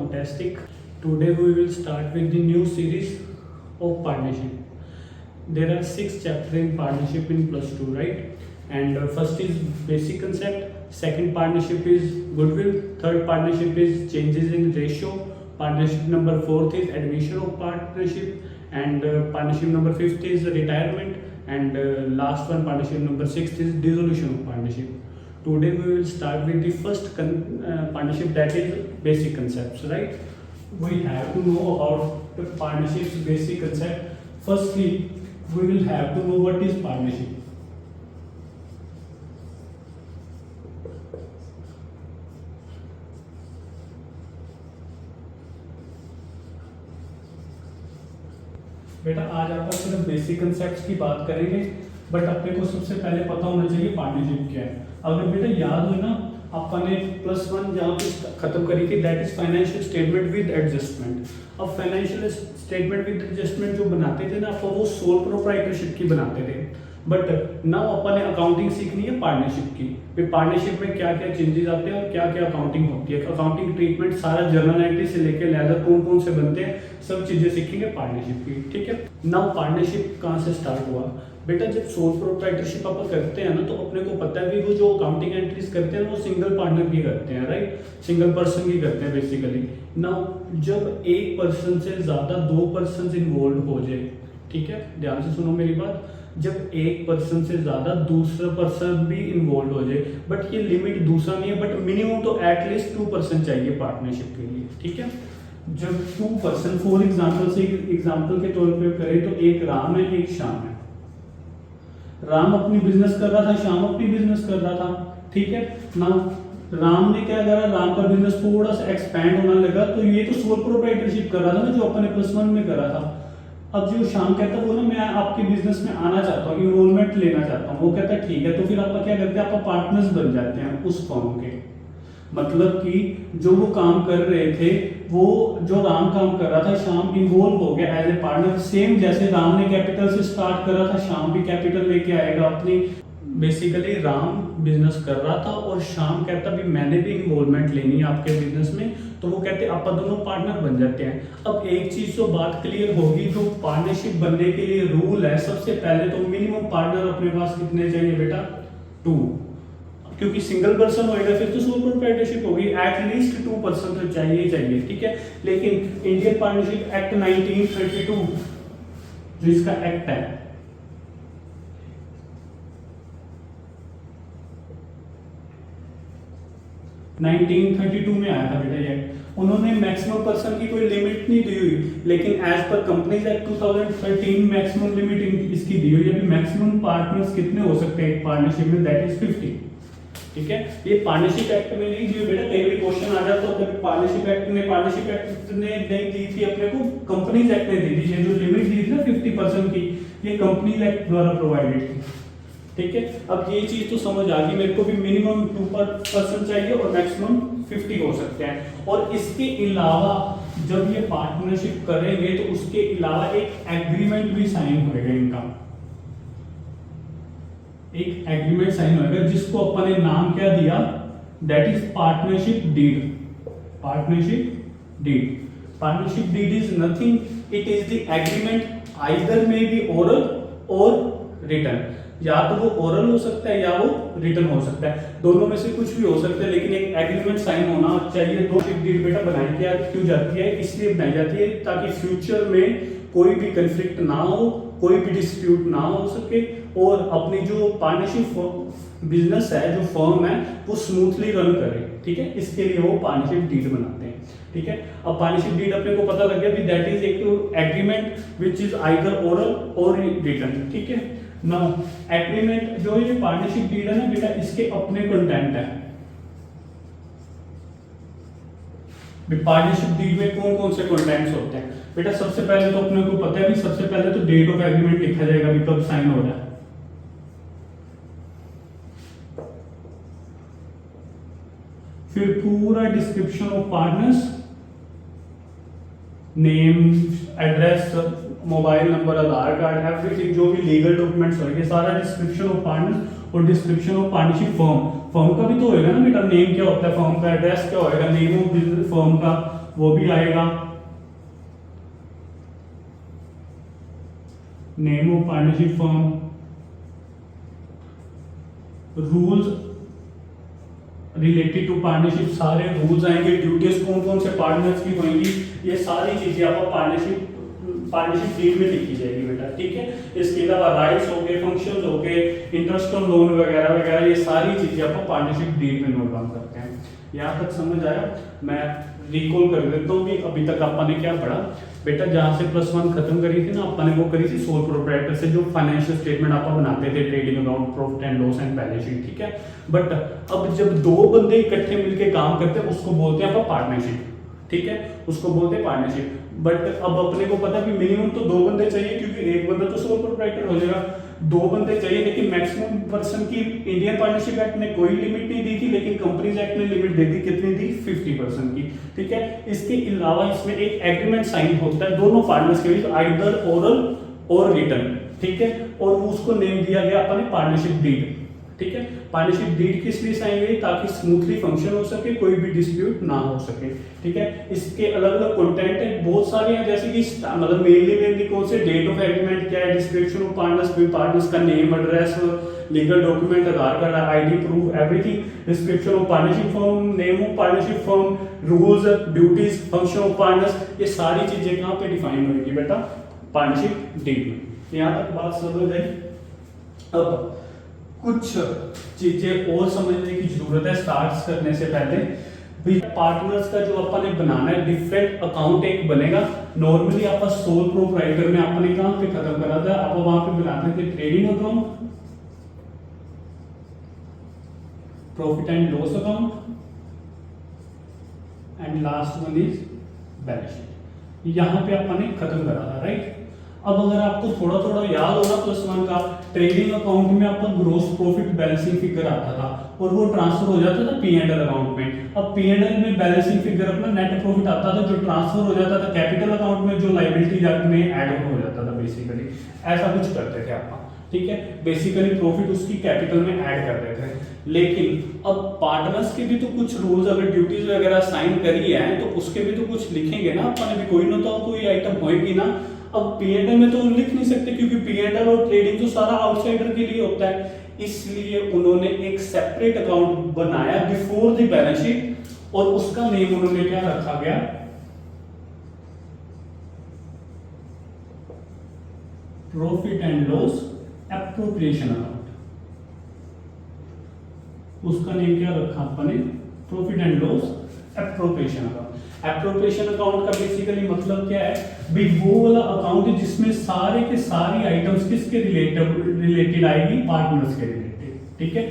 Fantastic. Today we will start with the new series of partnership. There are 6 chapters in partnership in plus 2, right? And first is basic concept, second partnership is goodwill, third partnership is changes in ratio, partnership number 4th is admission of partnership, and partnership number 5th is retirement, and last one, partnership number 6th is dissolution of partnership. Today we will start with the first partnership, that is basic concepts, right? We have to know about the partnership's basic concept. Firstly, we will have to know what is partnership. बेटा आज आप सिर्फ basic concepts की बात करेंगे, but अपने को सबसे पहले पता होना चाहिए पार्टनरशिप क्या है। अगर बेटा याद हो ना, अपने +1 जहाँ पे खत्म करी थी, that is financial statement with adjustment. अब फाइनेंशियल स्टेटमेंट विद एडजस्टमेंट जो बनाते थे ना, आप वो सोल प्रोप्राइटरशिप की बनाते थे, बट नाउ अपन ने अकाउंटिंग सीखनी है पार्टनरशिप की। फिर पार्टनरशिप में क्या क्या चेंजेस आते हैं और क्या क्या अकाउंटिंग होती है, अकाउंटिंग ट्रीटमेंट सारा जर्नल एंट्री से लेकर लेजर कौन कौन से बनते हैं, सब चीजें सीखेंगे पार्टनरशिप की, ठीक है। नाउ पार्टनरशिप कहाँ से स्टार्ट हुआ बेटा? जब सोल प्रोप्राइटरशिप अपन करते हैं ना, तो अपने को पता है कि वो जो अकाउंटिंग एंट्रीज करते हैं वो सिंगल पार्टनर की करते हैं, राइट, सिंगल पर्सन की करते हैं बेसिकली। नाउ जब एक पर्सन से ज्यादा 2 पर्सन इन्वॉल्व हो जाए, ठीक है, ध्यान से सुनो मेरी बात, जब एक पर्सन से ज्यादा दूसरा पर्सन भी इन्वॉल्व हो जाए, बट ये लिमिट दूसरा नहीं है, बट मिनिमम तो एटलीस्ट 2 पर्सन चाहिए पार्टनरशिप के लिए, ठीक है। जब 2 पर्सन, फॉर एग्जाम्पल से एग्जाम्पल के तौर पे करें तो एक राम है एक श्याम है। राम अपनी बिजनेस कर रहा था, श्याम अपनी बिजनेस कर रहा था, ठीक है ना। राम ने क्या करा, राम का बिजनेस थोड़ा सा एक्सपैंड होने लगा, तो ये तो सोल प्रोप्राइटरशिप कर रहा था ना, जो अपने +1 में करा था। अब जो श्याम कहता है वो ना, मैं आपके बिजनेस में आना चाहता हूँ, इन्वॉल्वमेंट लेना चाहता हूँ, वो कहता है ठीक है, तो फिर आप क्या करते हैं, आप पार्टनर्स बन जाते हैं उस फर्म के। मतलब कि जो वो काम कर रहे थे, वो जो राम काम कर रहा था, श्याम इन्वॉल्व हो गया एज ए पार्टनर। सेम जैसे राम ने कैपिटल से स्टार्ट करा था, श्याम भी कैपिटल लेके आएगा अपनी। बेसिकली राम बिजनेस कर रहा था और श्याम कहता भी मैंने भी इन्वॉल्वमेंट लेनी है आपके बिजनेस में, तो वो कहते आप दोनों पार्टनर बन जाते हैं। अब एक चीज तो बात क्लियर होगी, जो पार्टनरशिप बनने के लिए रूल है, सबसे पहले तो मिनिमम पार्टनर अपने पास कितने चाहिए बेटा? 2, क्योंकि सिंगल पर्सन होएगा फिर तो सोल प्रोप्राइटरशिप होगी, एटलीस्ट 2 पर्सन तो चाहिए ही चाहिए, ठीक है। लेकिन इंडियन पार्टनरशिप एक्ट 1932 जो इसका एक्ट है, में आया था बेटा ये एक्ट। उन्होंने मैक्सिमम पर्सन की कोई लिमिट नहीं दी हुई, लेकिन as per companies act 2013 maximum limit इसकी दी हुई है। मैक्सिमम पार्टनर्स कितने हो सकते हैं एक पार्टनरशिप में? दैट इज 50, ठीक है। ये पार्टनरशिप एक्ट में नहीं दी बेटा, कई बार क्वेश्चन आ जाता है पार्टनरशिप एक्ट ने नहीं दी थी अपने को, कंपनीज एक्ट ने दी थी। ये जो लिमिट दी थी ना 50% की, ये कंपनीज एक्ट द्वारा प्रोवाइडेड थी, ठीक है। अब ये चीज तो समझ आ गई मेरे को भी, मिनिमम 2 पर्सन चाहिए और मैक्सिमम 50 हो सकते हैं। और इसके अलावा जब ये पार्टनरशिप करेंगे तो उसके अलावा एक एग्रीमेंट भी साइन होगा इनका, एक एग्रीमेंट साइन होगा जिसको अपन ने नाम क्या दिया? That is partnership deed. Partnership deed, partnership deed is nothing, it is the agreement either may be oral or written. या तो वो ओरल हो सकता है या वो रिटन हो सकता है, दोनों में से कुछ भी हो सकता है, लेकिन एक एग्रीमेंट साइन होना चाहिए। दो डीड बेटा बनाई क्या क्यों जाती है? इसलिए बनाई जाती है ताकि फ्यूचर में कोई भी कंफ्लिक्ट ना हो, कोई भी डिस्प्यूट ना हो सके, और अपनी जो पार्टनरशिप बिजनेस है, जो फर्म है, वो स्मूथली रन करे, ठीक है। इसके लिए वो पार्टनरशिप डीड बनाते हैं, ठीक है। अब पार्टनरशिप डीड अपने को पता लग गया कि दैट इज एक agreement which is either oral or written, ठीक है। नाउ एग्रीमेंट जो ये पार्टनरशिप डीड है ना बेटा, इसके अपने कंटेंट है। पार्टनरशिप डीड में कौन कौन से कंटेंट्स होते हैं बेटा? सबसे पहले तो अपने को पता है कि सबसे पहले तो डेट ऑफ एग्रीमेंट लिखा जाएगा कि कब साइन हो रहा है। फिर पूरा description of partners, name, address, mobile number, Aadhaar card, everything, जो भी लीगल डॉक्यूमेंट्स होंगे, सारा डिस्क्रिप्शन ऑफ पार्टनर्स और description of partnership firm. Firm का भी तो होएगा ना बेटा, नेम क्या होता है फर्म का, एड्रेस क्या होएगा, नेम ऑफ फर्म का, वो भी आएगा। Name of partnership firm, rules related to partnership, सारे रूल्स आएंगे, ड्यूटीज कौन कौन से पार्टनर्स की होंगी, ये सारी चीजें आपको पार्टनरशिप डीड में लिखी जाएगी बेटा, ठीक है। इसके अलावा राइट्स हो गए, फंक्शंस हो गए, इंटरेस्ट ऑन लोन वगैरह वगैरह, ये सारी चीजें आपको पार्टनरशिप डीड में नोट डाउन करते हैं। यहाँ तक समझ आया? मैं रिकॉल कर देता हूँ कि अभी तक अपन ने क्या पढ़ा बेटा। जहाँ से +1 खत्म करी थी ना अपन ने, वो करी थी सोल प्रोप्राइटर से, जो फाइनेंशियल स्टेटमेंट आप बनाते थे, trading account, profit and loss and balance sheet, ठीक है। बट अब जब दो बंदे इकट्ठे मिलके काम करते हैं उसको बोलते हैं अपन पार्टनरशिप, ठीक है, उसको बोलते हैं पार्टनरशिप। बट अब अपने को पता भी मिनिमम तो 2 बंदे चाहिए, क्योंकि एक बंदा तो सोल प्रोप्राइटर हो जाएगा, 2 बंदे चाहिए। लेकिन मैक्सिमम पर्सन की इंडियन पार्टनरशिप एक्ट ने कोई लिमिट नहीं दी थी, लेकिन कंपनीज एक्ट ने लिमिट दे दी, कितनी दी? 50% की, ठीक है। इसके अलावा इसमें एक एग्रीमेंट साइन होता है दोनों पार्टनर्स के बीच, आइदर ओरल और रिटन, ठीक है, और उसको नेम दिया गया अपने पार्टनरशिप डीड, ठीक है। पार्टनरशिप डीड किस लिए साइन हुई? ताकि स्मूथली फंक्शन हो सके, कोई भी डिस्प्यूट ना हो सके, ठीक है। इसके अलग अलग कंटेंट है, बहुत सारे हैं, जैसे कि मतलब मेनली कौन से, डेट ऑफ एग्रीमेंट क्या है, डिस्क्रिप्शन ऑफ पार्टनर्स का name, address, legal document, Aadhaar card, ID proof, everything, description of partnership firm, name of partnership firm, rules, duties, function of partners, ये सारी चीजें कहाँ पे डिफाइन होगी बेटा? पार्टनरशिप डीड में। यहाँ तक बात समझ आई? अब कुछ चीजें और समझने की जरूरत है स्टार्ट करने से पहले। पार्टनर्स का जो अपन ने बनाना है, डिफरेंट अकाउंट एक बनेगा। नॉर्मली आप सोल प्रोप्राइटर में आपने कहां पे खत्म करा था? आप वहां पे बनाते थे trading account, profit and loss account, and last one is balance sheet. यहां पे अपन ने खत्म करा था, राइट। अब अगर आपको थोड़ा थोड़ा याद होगा +1 का, ट्रेडिंग अकाउंट में आपका ग्रोस प्रॉफिट बैलेंसिंग फिगर आता था और वो ट्रांसफर हो जाता था P&L अकाउंट में। अब P&L में बैलेंसिंग फिगर अपना नेट प्रॉफिट आता था, जो ट्रांसफर हो जाता था कैपिटल अकाउंट में, जो लायबिलिटी में ऐड ऑन हो जाता था। बेसिकली ऐसा कुछ करते थे आप, ठीक है। बेसिकली प्रॉफिट उसकी कैपिटल में ऐड करते थे। लेकिन अब पार्टनर्स के भी तो कुछ रूल्स, अगर ड्यूटीज वगैरह साइन करी है तो उसके भी तो कुछ लिखेंगे ना अपन भी, कोई ना तो कोई आइटम होएगी ना। अब P&L में तो लिख नहीं सकते, क्योंकि P&L और ट्रेडिंग तो सारा आउटसाइडर के लिए होता है, इसलिए उन्होंने एक सेपरेट अकाउंट बनाया बिफोर द बैलेंस शीट, और उसका नेम उन्होंने क्या रखा गया? Profit and loss appropriation account. उसका नेम क्या रखा अपने? Profit and loss appropriation account. Appropriation account का बेसिकली मतलब क्या है भी? वो वाला अकाउंट है जिसमें सारे के सारी आइटम्स किसके रिलेटेड आएगी? पार्टनर्स के रिलेटेड, ठीक है।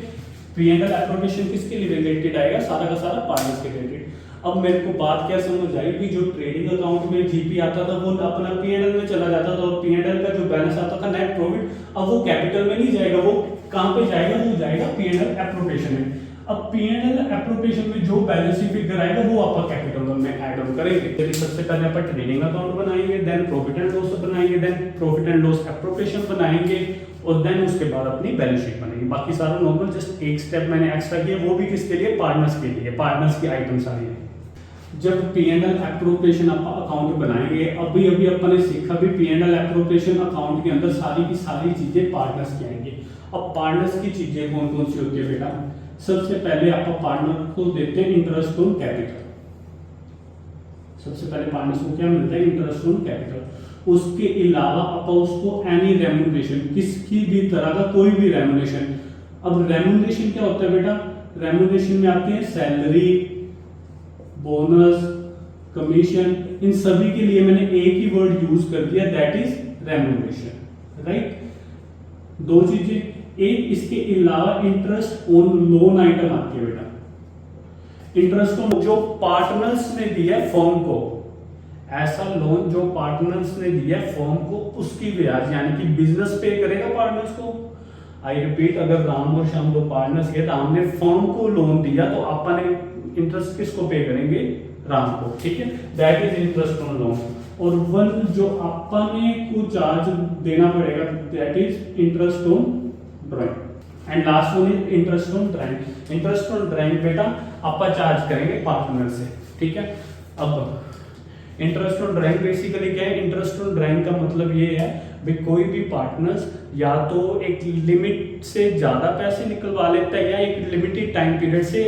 P&L एप्रोप्रिएशन किसके लिए रिलेटेड आएगा? सारा का सारा पार्टनर्स के रिलेटेड। अब मेरे को बात क्या समझ आई कि जो ट्रेडिंग अकाउंट में जीपी आता था वो अपना P&L में चला जाता था, और P&L का जो बैलेंस आता था नेट प्रॉफिट, अब वो कैपिटल में नहीं जाएगा, वो कहां पे जाएगा? वो जाएगा P&L एप्रोप्रिएशन में। अब P&L एप्रोप्रिएशन में जो बैलेंसिंग फिगर आएगा वो आप कैपिटल में ऐड ऑन करेंगे। सबसे पहले अपन ट्रेडिंग अकाउंट बनाएंगे, देन प्रॉफिट एंड लॉस बनाएंगे, then profit and loss appropriation बनाएंगे, और देन उसके बाद अपनी बैलेंस शीट बनेगी। बाकी सारा नॉर्मल, जस्ट एक स्टेप मैंने एक्स्ट्रा किया, वो भी किसके लिए? पार्टनर्स के लिए। पार्टनर्स की आइटम सारी है। जब P&L एप्रोप्रिएशन आप अकाउंट बनाएंगे, अभी अपन ने सीखा भी P&L एप्रोप्रिएशन अकाउंट के अंदर सारी की सारी चीजें पार्टनर्स की आएंगी। अब पार्टनर्स की चीजें कौन कौन सी होती है बेटा? सबसे पहले आप पार्टनर को देते हैं इंटरेस्ट ऑन कैपिटल। सबसे पहले पार्टनर्स को क्या मिलता है? Interest on capital. उसके अलावा आप उसको एनी रेम्यूनरेशन, किसी भी तरह का कोई भी रेम्यूनरेशन। अब रेम्यूनरेशन क्या होता है बेटा? रेम्यूनरेशन में आते हैं सैलरी, बोनस, कमीशन, इन सभी के लिए मैंने एक ही वर्ड यूज कर दिया, दैट इज रेम्यूनरेशन, राइट। दो चीजें, एक इसके अलावा इंटरेस्ट ऑन लोन आइटम आती है बेटा। इंटरेस्ट ऑन जो पार्टनर्स ने दिया फर्म को, ऐसा लोन जो पार्टनर्स ने दिया फर्म को, उसकी ब्याज, यानी कि बिजनेस पे करेगा पार्टनर्स को। आई रिपीट, अगर राम और श्याम दो पार्टनर्स है, राम ने फर्म को लोन दिया तो अपन इंटरेस्ट किसको पे करेंगे? राम को, ठीक है। That is interest on loan. और वन जो अपने को चार्ज देना पड़ेगा, that is interest on drawing. And last one is interest on drawing. Interest on drawing बेटा आप चार्ज करेंगे पार्टनर से, ठीक है। अब इंटरेस्ट ऑन ड्राइंग बेसिकली क्या है, इंटरेस्ट ऑन ड्राइंग का मतलब ये है भाई कोई भी पार्टनर्स या तो एक लिमिट से ज्यादा पैसे निकलवा लेता है या एक लिमिटेड टाइम पीरियड से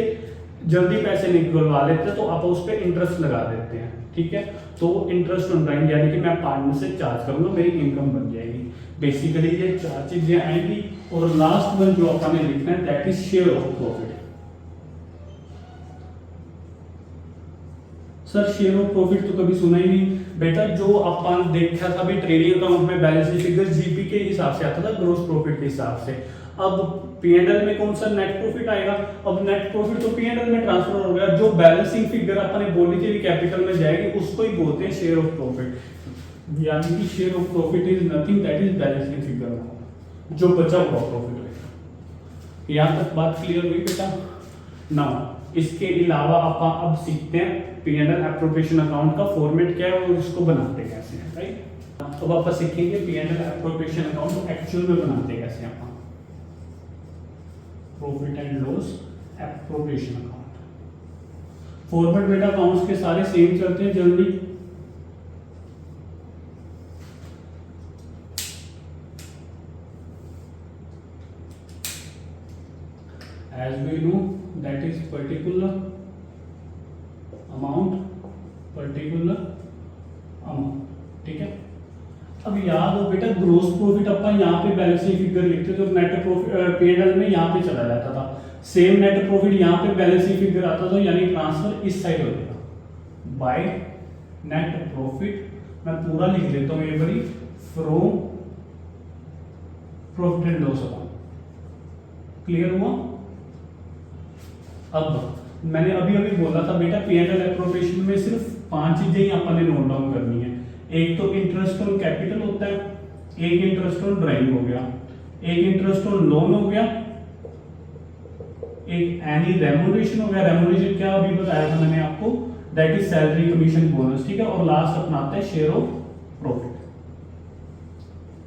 जल्दी पैसे निकलवा लेते हैं, तो आप उस पर इंटरेस्ट लगा देते हैं, ठीक है। तो इंटरेस्ट ऑन ड्राइंग यानी कि मैं पार्टनर से चार्ज करूंगा, मेरी इनकम बन जाएगी। बेसिकली ये चार चीजें आएंगी। और लास्ट वन जो अपन ने लिखना है that is share of profit. Sir share of profit तो कभी सुना ही नहीं बेटा। जो अपन देखा था भी ट्रेडिंग अकाउंट में बैलेंस शीट फिगर जीपी के हिसाब से आता था, ग्रोस प्रॉफिट के हिसाब से। अब पीएनएल में कौन सा नेट प्रॉफिट आएगा, अब नेट प्रॉफिट तो पीएनएल में ट्रांसफर हो गया। जो बैलेंसिंग फिगर अपन ने बोली थी कैपिटल में जाएगी उसको ही बोलते हैं शेयर ऑफ प्रॉफिट। यानी कि share of profit is nothing that is balancing figure, जो बचा हुआ प्रॉफिट रहेगा। यहां तक बात क्लियर हुई बेटा। नाउ इसके अलावा अपन अब सीखते हैं पीएनएल एप्रोप्रिएशन अकाउंट का फॉर्मेट क्या है और इसको बनाते कैसे हैं, राइट। अब अपन सीखेंगे पीएनएल एप्रोप्रिएशन अकाउंट एक्चुअल में बनाते कैसे हैं अपन। Profit and loss appropriation account format बेटा अकाउंट्स के सारे सेम चलते हैं generally. as we know that is particular amount, ठीक है। अब याद हो बेटा ग्रोस प्रॉफिट अपन यहाँ पे बैलेंसिंग फिगर लिखते थे, नेट प्रॉफिट पीएनएल में यहाँ पे चला जाता था। सेम नेट प्रॉफिट यहाँ पे बैलेंसिंग फिगर आता था, यानी ट्रांसफर इस साइड हो जाएगा बाय नेट प्रॉफिट। मैं पूरा लिख लेता हूँ एक बारी, from profit and loss account. Clear हुआ। अब मैंने अभी अभी बोला था बेटा पीएनएल एप्रोप्रिएशन में सिर्फ 5 चीजें ही अपन ने नोट डाउन करनी है। एक तो इंटरेस्ट ऑन कैपिटल होता है, एक इंटरेस्ट ऑन ड्राइंग हो गया, एक इंटरेस्ट ऑन लोन हो गया, एक एनी रेम्युनरेशन हो गया। रेम्युनरेशन क्या अभी बताया था मैंने आपको, that is salary commission bonus, ठीक है। और लास्ट अपना आता है शेयर ऑफ प्रॉफिट,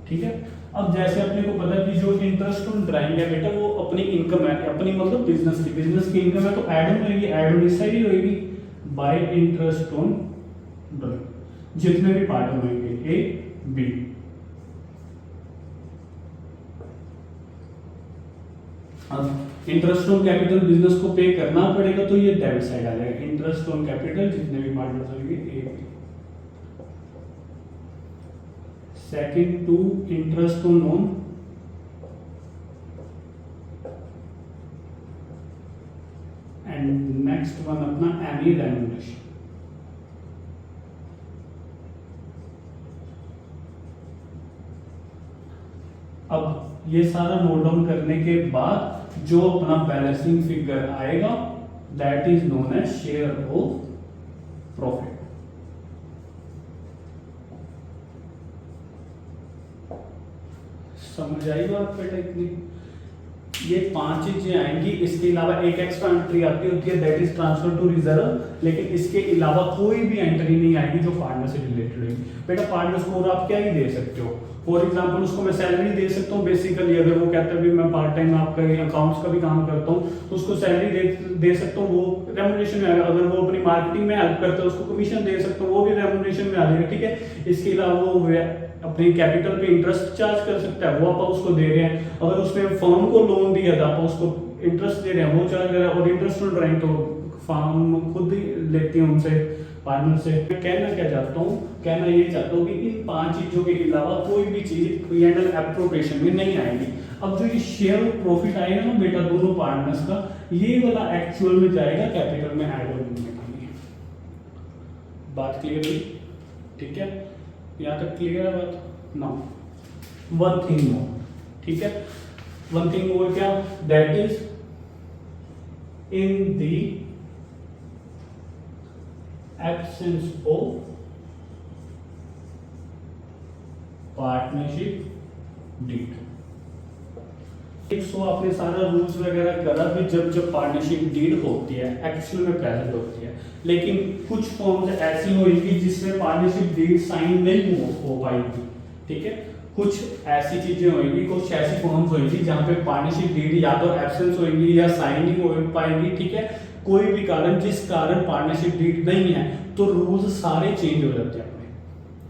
ठीक है। अब जैसे अपने को पता है कि जो इंटरेस्ट ऑन ड्राइंग है बेटा वो अपनी इनकम है, अपनी मतलब बिजनेस की इनकम है, तो ऐड ऑन होगी, ऐड ऑन इस साइड ही होगी बाय इंटरेस्ट ऑन ड्राइंग, जितने भी पार्ट होंगे ए बी। अब इंटरेस्ट ऑन कैपिटल बिजनेस को पे करना पड़ेगा, तो ये डेबिट साइड आ जाएगा। इंटरेस्ट ऑन कैपिटल जितने भी पार्टनर्स होंगे A B. Second to interest on loan, and next one अपना एनी रेम्युनरेशन। अब ये सारा नोट डाउन करने के बाद जो अपना बैलेंसिंग फिगर आएगा that is known as share of profit. समझ आई बात बेटा इतनी। ये 5 चीजें आएंगी। इसके अलावा एक एक्स्ट्रा एंट्री आती होती है that is transfer to reserve, लेकिन इसके अलावा कोई भी एंट्री नहीं आएगी जो पार्टनर से रिलेटेड है। बेटा पार्टनर्स को आप क्या ही दे सकते हो, फॉर एग्जांपल उसको मैं सैलरी दे सकता हूँ बेसिकली। अगर वो कहता है भी मैं पार्ट टाइम आपका अकाउंट्स का भी काम करता हूँ तो उसको सैलरी दे सकता हूँ, वो रेम्युनरेशन में आएगा। अगर वो अपनी मार्केटिंग में हेल्प करता है उसको कमीशन दे सकता हूँ, वो भी रेम्युनरेशन में आ जाएगा, ठीक है। इसके अलावा वो अपनी कैपिटल पे इंटरेस्ट चार्ज कर सकता है, वो आप उसको दे रहे हैं। अगर उसने फर्म को लोन दिया था आप उसको इंटरेस्ट दे रहे हैं, वो चार्ज कर रहा है। और इंटरेस्ट ऑन ड्राइंग तो फर्म खुद ही लेती है उनसे, पार्टनर से। मैं कहना क्या चाहता हूँ, कहना ये चाहता हूँ कि इन 5 चीजों के अलावा कोई भी चीज पीएनएल एप्रोप्रिएशन में नहीं आएगी। अब जो ये शेयर ऑफ प्रॉफिट आएगा ना बेटा दोनों पार्टनर्स का, ये वाला एक्चुअल में जाएगा कैपिटल में ऐड होने के लिए। बात क्लियर हुई, ठीक है। यहाँ तक क्लियर है बात। नाउ वन थिंग मोर, ठीक है। वन थिंग मोर क्या, that is in the absence of partnership deed. So आपने सारा रूल्स वगैरह करा भी जब पार्टनरशिप डीड होती है एक्चुअल में प्रेजेंट होती है, लेकिन कुछ फॉर्म्स ऐसी होंगी जिसमें पार्टनरशिप डीड साइन नहीं हो पाएगी, ठीक है। कुछ ऐसी चीजें होंगी, कुछ ऐसी फॉर्म्स होंगी जहां पे पार्टनरशिप डीड या तो एब्सेंस होगी या साइन नहीं हो पाएंगी, ठीक है। कोई भी कारण, जिस कारण पार्टनरशिप डीड नहीं है, तो रूल्स सारे चेंज हो जाते हैं अपने,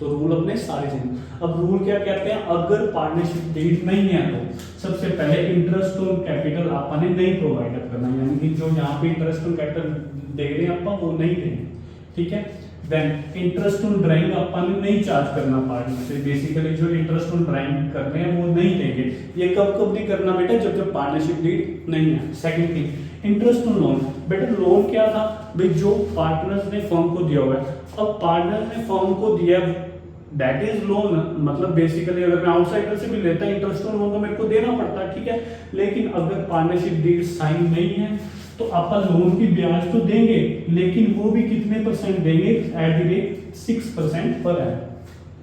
तो रूल अपने सारे चेंज। अब रूल क्या कहते हैं, अगर पार्टनरशिप डीड नहीं है तो सबसे पहले इंटरेस्ट ऑन कैपिटल आपने नहीं प्रोवाइड करना, यानी कि जो यहाँ पे इंटरेस्ट ऑन कैपिटल दे रहे हैं आप वो नहीं देंगे, ठीक है। देन इंटरेस्ट ऑन ड्राइंग अपन नहीं चार्ज करना पार्टनर से, बेसिकली जो इंटरेस्ट ऑन ड्राइंग कर रहे हैं वो नहीं देंगे। ये कब कब नहीं करना बेटा, जब जब पार्टनरशिप डीड नहीं है। Second thing, interest on loan. बेटा लोन क्या था भाई, जो पार्टनर्स ने फर्म को दिया हुआ है, अब पार्टनर ने फर्म को दिया, दैट इज लोन, मतलब बेसिकली अगर मैं आउटसाइडर से भी लेता इंटरेस्ट ऑन लोन तो मेरे को देना पड़ता है, ठीक है। लेकिन अगर पार्टनरशिप डीड साइन नहीं है तो आप लोन की ब्याज तो देंगे, लेकिन वो भी कितने परसेंट देंगे, at the rate 6% per annum,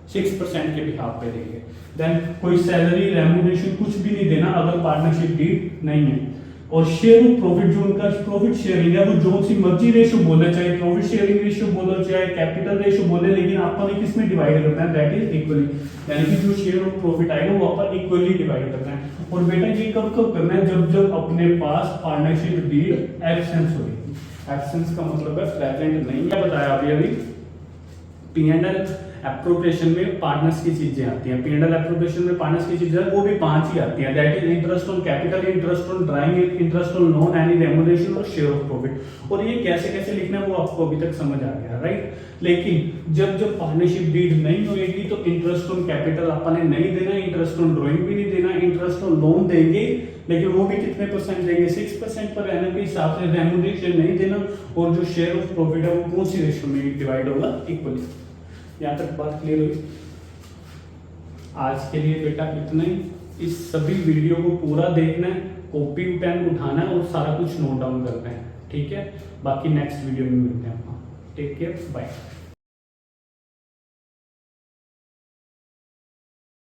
6% के बिहाफ पे देंगे। देन कोई सैलरी रेम्यूनरेशन कुछ भी नहीं देना अगर पार्टनरशिप डीड नहीं है। और शेयर ऑफ प्रॉफिट, जो उनका प्रॉफिट शेयरिंग है वो जो सी मर्जी रेशियो बोले, चाहे प्रॉफिट शेयरिंग रेशियो बोलो चाहे कैपिटल रेशियो बोले, लेकिन आपको किस में डिवाइड करना है, दैट इज इक्वली, यानी कि जो शेयर ऑफ प्रॉफिट आएगा वो आपको इक्वली डिवाइड करना है। और बेटा ये कब कब करना है, जब जब अपने पास पार्टनरशिप डीड एब्सेंस होगी। एब्सेंस का मतलब है प्रेजेंट नहीं है, बताया अभी P&L एप्रोप्रिएशन में पार्टनर्स की चीजें आती हैं, P&L एप्रोप्रिएशन में पार्टनर्स की चीजें वो भी 5 ही आती हैं, that is interest on capital, interest on drawing, interest on loan, any remuneration और शेयर ऑफ प्रॉफिट। और ये कैसे कैसे लिखना है वो आपको अभी तक समझ आ गया, राइट। लेकिन जब जब पार्टनरशिप डीड नहीं होगी तो इंटरेस्ट ऑन कैपिटल आपने नहीं देना, इंटरेस्ट ऑन ड्राइंग भी नहीं देना, इंटरेस्ट ऑन लोन देंगे लेकिन वो भी कितने परसेंट देंगे, 6% पर एनम के हिसाब से, रेम्यूनरेशन नहीं देना। और जो शेयर ऑफ प्रॉफिट है वो कौन सी रेशियो में डिवाइड होगा, इक्वली। यहाँ तक बात क्लियर हुई। आज के लिए बेटा इतना ही। इस सभी वीडियो को पूरा देखना है, कॉपी पेन उठाना है और सारा कुछ नोट डाउन करना है, ठीक है। बाकी नेक्स्ट वीडियो में मिलते हैं। Take care, bye.